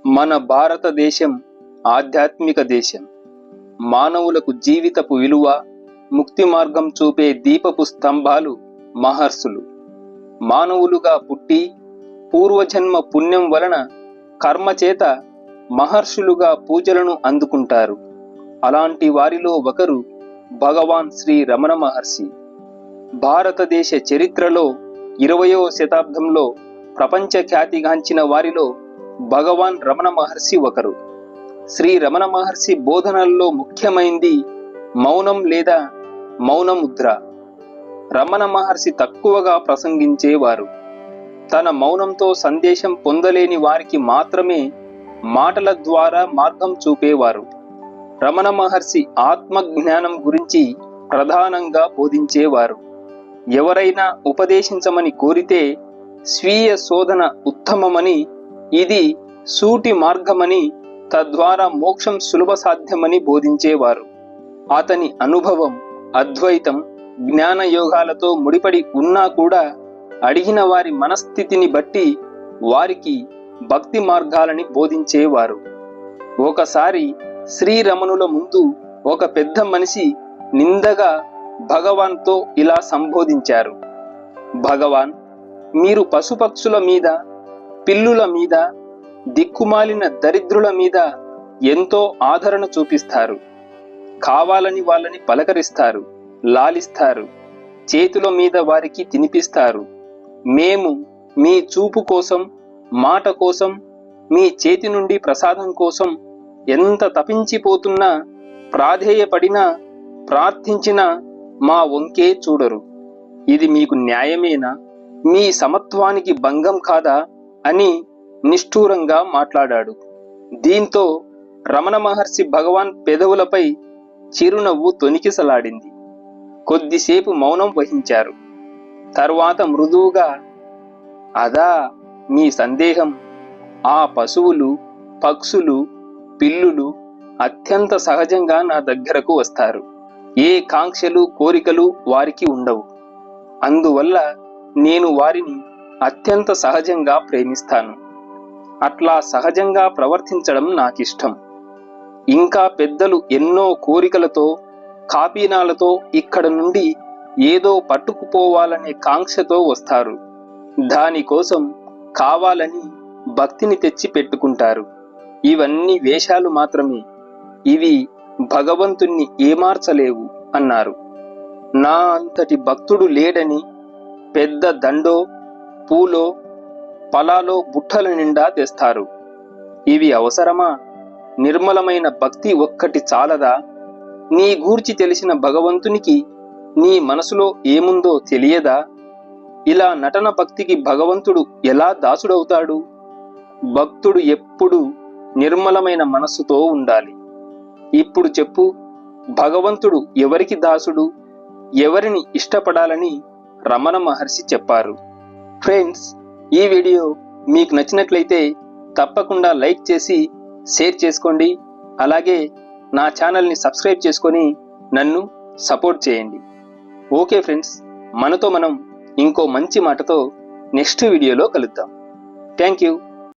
మన భారతదేశం ఆధ్యాత్మిక దేశం. మానవులకు జీవితపు విలువ, ముక్తి మార్గం చూపే దీపపు స్తంభాలు మహర్షులు. మానవులుగా పుట్టి పూర్వజన్మ పుణ్యం వలన కర్మచేత మహర్షులుగా పూజలను అందుకుంటారు. అలాంటి వారిలో ఒకరు భగవాన్ శ్రీ రమణ మహర్షి. భారతదేశ చరిత్రలో 20వ శతాబ్దంలో ప్రపంచ ఖ్యాతిగాంచిన వారిలో భగవాన్ రమణ మహర్షి ఒకరు. శ్రీ రమణ మహర్షి బోధనల్లో ముఖ్యమైంది మౌనం లేదా మౌనముద్ర. రమణ మహర్షి తక్కువగా ప్రసంగించేవారు. తన మౌనంతో సందేశం పొందలేని వారికి మాత్రమే మాటల ద్వారా మార్గం చూపేవారు. రమణ మహర్షి ఆత్మజ్ఞానం గురించి ప్రధానంగా బోధించేవారు. ఎవరైనా ఉపదేశించమని కోరితే స్వీయ శోధన ఉత్తమమని, ఇది సూటి మార్గమని, తద్వారా మోక్షం సులభ సాధ్యమని బోధించేవారు. అతని అనుభవం అద్వైతం, జ్ఞాన యోగాలతో ముడిపడి ఉన్నా కూడా అడిగిన వారి మనస్థితిని బట్టి వారికి భక్తి మార్గాలని బోధించేవారు. ఒకసారి శ్రీరమణుల ముందు ఒక పెద్ద మనిషి నిందగా భగవాన్తో ఇలా సంబోధించారు: భగవాన్, మీరు పశుపక్షుల మీద, పిల్లుల మీద, దిక్కుమాలిన దరిద్రుల మీద ఎంతో ఆదరణ చూపిస్తారు. కావాలని వాళ్ళని పలకరిస్తారు, లాలిస్తారు, చేతుల మీద వారికి తినిపిస్తారు. మేము మీ చూపు కోసం, మాట కోసం, మీ చేతి నుండి ప్రసాదం కోసం ఎంత తపించిపోతున్నా, ప్రాధేయపడినా, ప్రార్థించినా మా వంకే చూడరు. ఇది మీకు న్యాయమేనా? మీ సమత్వానికి భంగం కాదా అని నిష్ఠూరంగా మాట్లాడాడు. దీంతో రమణ మహర్షి భగవాన్ పెదవులపై చిరునవ్వు తొణికిసలాడింది. కొద్దిసేపు మౌనం వహించారు. తరువాత మృదువుగా, అదా మీ సందేహం? ఆ పశువులు, పక్షులు, పిల్లులు అత్యంత సహజంగా నా దగ్గరకు వస్తారు. ఏ కాంక్షలు, కోరికలు వారికి ఉండవు. అందువల్ల నేను వారిని అత్యంత సహజంగా ప్రేమిస్తాను. అట్లా సహజంగా ప్రవర్తించడం నాకిష్టం. ఇంకా పెద్దలు ఎన్నో కోరికలతో, కాపీనాలతో ఇక్కడ నుండి ఏదో పట్టుకుపోవాలనే కాంక్షతో వస్తారు. దానికోసం కావాలని భక్తిని తెచ్చి పెట్టుకుంటారు. ఇవన్నీ వేషాలు మాత్రమే. ఇవి భగవంతుణ్ణి ఏమార్చలేవు అన్నారు. నా అంతటి భక్తుడు లేడని పెద్ద దండో, పూలో, ఫలాలో బుట్టల నిండా తెస్తారు. ఇవి అవసరమా? నిర్మలమైన భక్తి ఒక్కటి చాలదా? నీ గూర్చి తెలిసిన భగవంతునికి నీ మనసులో ఏముందో తెలియదా? ఇలా నటన భక్తికి భగవంతుడు ఎలా దాసుడవుతాడు? భక్తుడు ఎప్పుడూ నిర్మలమైన మనస్సుతో ఉండాలి. ఇప్పుడు చెప్పు, భగవంతుడు ఎవరికి దాసుడు, ఎవరిని ఇష్టపడాలని రమణ మహర్షి చెప్పారు. ఫ్రెండ్స్, ఈ వీడియో మీకు నచ్చినట్లయితే తప్పకుండా లైక్ చేసి షేర్ చేసుకోండి. అలాగే నా ఛానల్ని సబ్స్క్రైబ్ చేసుకొని నన్ను సపోర్ట్ చేయండి. ఓకే ఫ్రెండ్స్, మనతో మనం ఇంకో మంచి మాటతో నెక్స్ట్ వీడియోలో కలుద్దాం. Thank you.